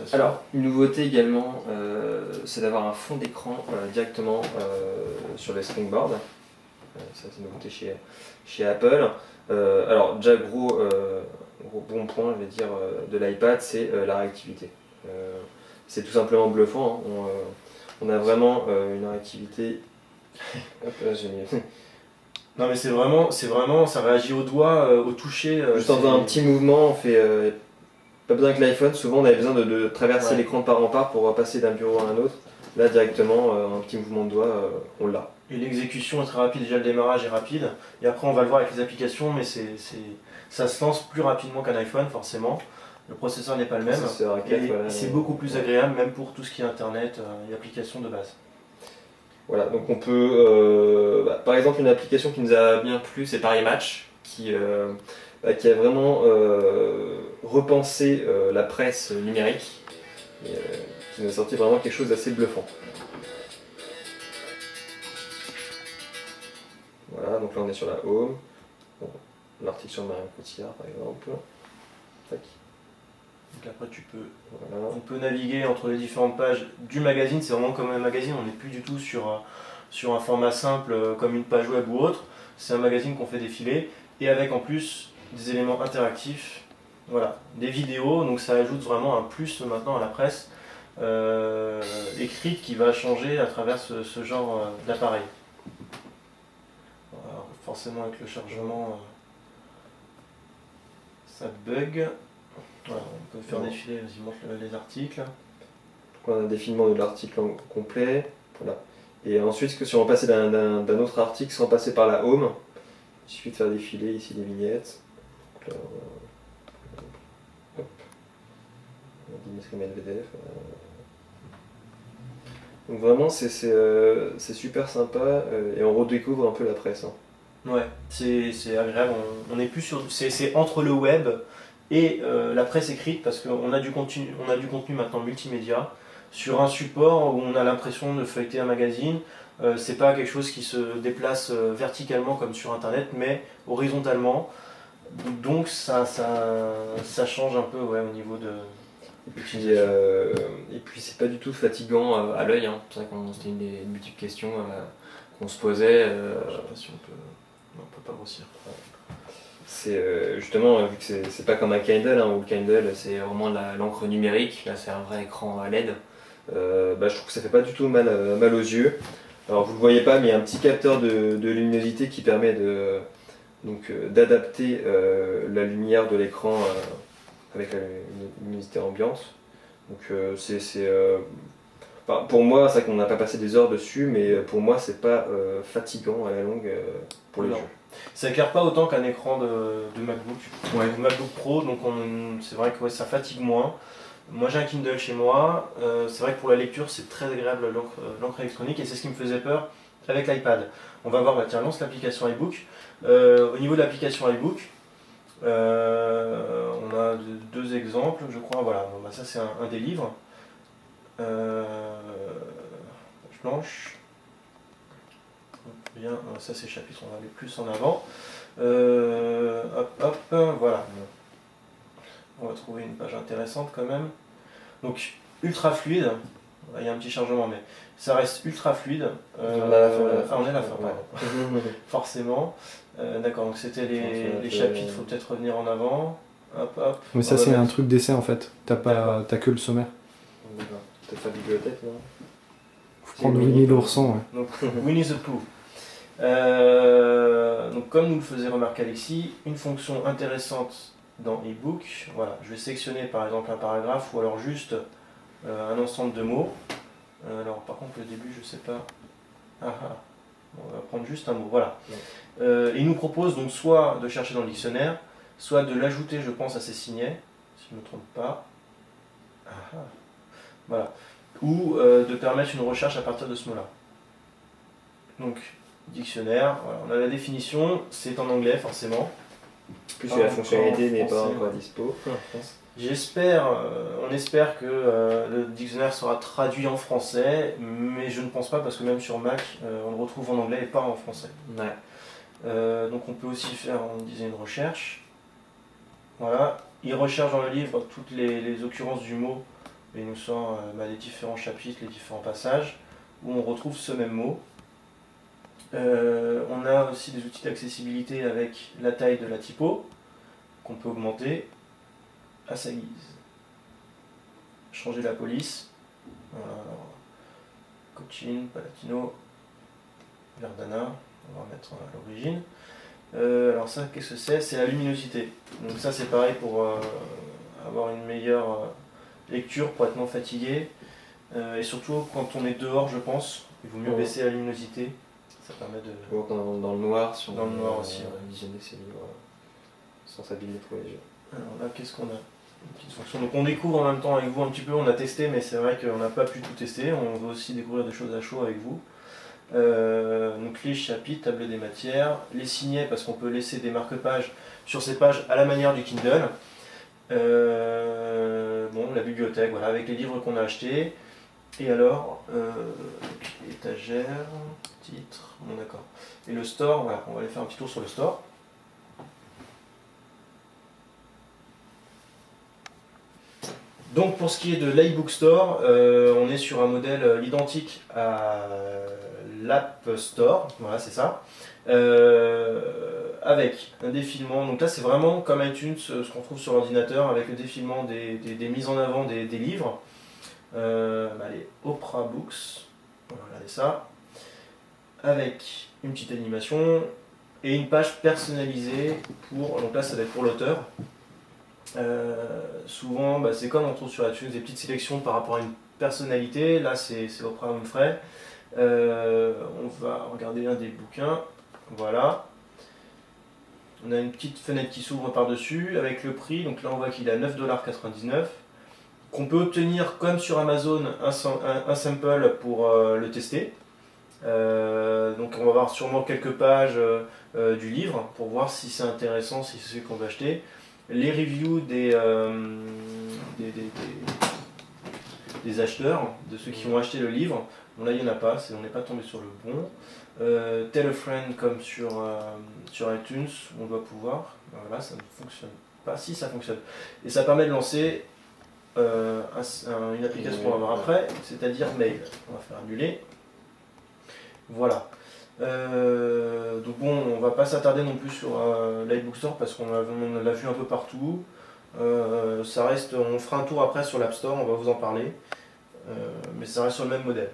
présentation. Alors, une nouveauté également, c'est d'avoir un fond d'écran directement sur le Springboard. Ça, c'est une nouveauté chez Apple. Alors, déjà, gros bon point, je vais dire, de l'iPad, c'est la réactivité. C'est tout simplement bluffant. Hein. On a vraiment une réactivité. Hop, là, j'ai mis. Non mais c'est vraiment, ça réagit au doigt, au toucher. Juste en faisant un petit mouvement, on fait. Pas besoin que l'iPhone, souvent on avait besoin de traverser l'écran de part en part pour passer d'un bureau à un autre. Là directement, un petit mouvement de doigt, on l'a. Et l'exécution est très rapide, déjà le démarrage est rapide. Et après on va le voir avec les applications, mais ça se lance plus rapidement qu'un iPhone forcément. Le processeur n'est pas le même. Et c'est beaucoup plus agréable, même pour tout ce qui est internet et applications de base. Voilà, donc on peut, par exemple, une application qui nous a bien plu, c'est Paris Match, qui a vraiment repensé la presse numérique, et, qui nous a sorti vraiment quelque chose d'assez bluffant. Voilà, donc là on est sur la home, bon, l'article sur Marion Cotillard par exemple. Tac. Donc après on peut naviguer entre les différentes pages du magazine, c'est vraiment comme un magazine, on n'est plus du tout sur un format simple comme une page web ou autre, c'est un magazine qu'on fait défiler, et avec en plus des éléments interactifs, voilà, des vidéos, donc ça ajoute vraiment un plus maintenant à la presse écrite qui va changer à travers ce genre d'appareil. Forcément avec le chargement, ça bug. Voilà, on peut faire défiler, vas-y montre les articles. Donc on a un défilement de l'article complet. Voilà. Et ensuite, si on va passer d'un autre article sans passer par la home, il suffit de faire défiler ici les vignettes. Donc là, hop. Dimitri Medvedev. Donc vraiment, c'est super sympa et on redécouvre un peu la presse. Hein. Ouais, c'est agréable. On n'est plus sur. C'est entre le web et la presse écrite parce qu'on a du contenu maintenant multimédia sur un support où on a l'impression de feuilleter un magazine. C'est pas quelque chose qui se déplace verticalement comme sur internet, mais horizontalement. Donc ça change un peu au niveau de. Et puis c'est pas du tout fatigant à l'œil. Hein. C'est vrai que c'était une des multiples questions qu'on se posait. Je sais pas si on peut. Non, on peut pas grossir. C'est justement, vu que c'est pas comme un Kindle, hein, où le Kindle c'est vraiment l'encre numérique, là c'est un vrai écran à LED, je trouve que ça fait pas du tout mal aux yeux. Alors vous le voyez pas, mais il y a un petit capteur de luminosité qui permet d'adapter la lumière de l'écran avec la luminosité ambiante. Donc pour moi, c'est vrai qu'on n'a pas passé des heures dessus, mais pour moi c'est pas fatigant à la longue pour les yeux. Ça éclaire pas autant qu'un écran de MacBook, MacBook Pro, donc c'est vrai que ça fatigue moins. Moi j'ai un Kindle chez moi, c'est vrai que pour la lecture c'est très agréable l'encre électronique et c'est ce qui me faisait peur avec l'iPad. On va voir, tiens, lance l'application iBook. Au niveau de l'application iBook, on a deux exemples, je crois. Voilà, ça c'est un des livres. Page blanche. Bien, ça c'est chapitre, on va aller plus en avant. Voilà. On va trouver une page intéressante quand même. Donc ultra fluide. Il y a un petit chargement, mais ça reste ultra fluide. On est à la fin, pardon. Forcément. D'accord, donc c'était les chapitres, il faut peut-être revenir en avant. Mais ça c'est un truc d'essai en fait, t'as que le sommaire. Peut-être la bibliothèque, non ? Faut prendre Winnie l'ourson. Ouais. Donc Winnie the Pooh. Donc comme nous le faisait remarquer Alexis, une fonction intéressante dans eBook, voilà, je vais sélectionner par exemple un paragraphe ou alors juste un ensemble de mots. Alors par contre le début je sais pas. On va prendre juste un mot, voilà. Il nous propose donc soit de chercher dans le dictionnaire, soit de l'ajouter je pense à ses signets, si je ne me trompe pas. Voilà. Ou de permettre une recherche à partir de ce mot-là. Donc dictionnaire, voilà, on a la définition, c'est en anglais forcément. Plus que la fonctionnalité n'est pas encore dispo. On espère que le dictionnaire sera traduit en français, mais je ne pense pas parce que même sur Mac, on le retrouve en anglais et pas en français. Ouais. Donc on peut aussi faire, on disait, une recherche. Voilà, il recherche dans le livre toutes les occurrences du mot Et il nous sort les différents chapitres, les différents passages où on retrouve ce même mot. On a aussi des outils d'accessibilité avec la taille de la typo qu'on peut augmenter à sa guise. Changer la police. Voilà, alors, Cochin, Palatino, Verdana, on va mettre à l'origine. Alors ça, qu'est-ce que c'est? C'est la luminosité. Donc ça, c'est pareil pour avoir une meilleure lecture, pour être moins fatigué. Et surtout, quand on est dehors, je pense, il vaut mieux baisser la luminosité. Ça permet de... Dans le noir, si on dans le noir aussi, visionner ses livres sans s'abîmer trop les yeux. Alors là, qu'est-ce qu'on a? Une petite fonction. Donc on découvre en même temps avec vous un petit peu, on a testé, mais c'est vrai qu'on n'a pas pu tout tester. On veut aussi découvrir des choses à chaud avec vous. Donc les chapitres, table des matières, les signets parce qu'on peut laisser des marque-pages sur ces pages à la manière du Kindle. Bon, la bibliothèque, voilà, avec les livres qu'on a achetés. Et alors, étagère, titre, bon d'accord. Et le store, voilà, on va aller faire un petit tour sur le store. Donc pour ce qui est de l'iBook Store, on est sur un modèle identique à l'App Store, voilà c'est ça, avec un défilement, donc là c'est vraiment comme iTunes, ce qu'on trouve sur l'ordinateur, avec le défilement des mises en avant des livres, les Oprah Books, voilà, regardez ça, avec une petite animation et une page personnalisée pour, donc là ça va être pour l'auteur. Souvent, c'est comme on trouve sur iTunes des petites sélections par rapport à une personnalité. Là, c'est Oprah Winfrey. On va regarder un des bouquins. Voilà. On a une petite fenêtre qui s'ouvre par-dessus avec le prix. Donc là, on voit qu'il est à 9,99 $. Qu'on peut obtenir, comme sur Amazon, un sample pour le tester. Donc on va voir sûrement quelques pages du livre pour voir si c'est intéressant, si c'est ce qu'on veut acheter. Les reviews des acheteurs, de ceux qui ont acheté le livre. Bon, là il n'y en a pas, on n'est pas tombé sur le bon. Tell a friend comme sur iTunes, on doit pouvoir. Voilà, ça ne fonctionne pas. Si, ça fonctionne. Et ça permet de lancer une application qu'on va voir après, c'est-à-dire Mail. On va faire annuler. Voilà. Donc bon, on va pas s'attarder non plus sur l'iBook Store parce qu'on l'a vu un peu partout. Ça reste, on fera un tour après sur l'App Store, on va vous en parler. Mais ça reste sur le même modèle.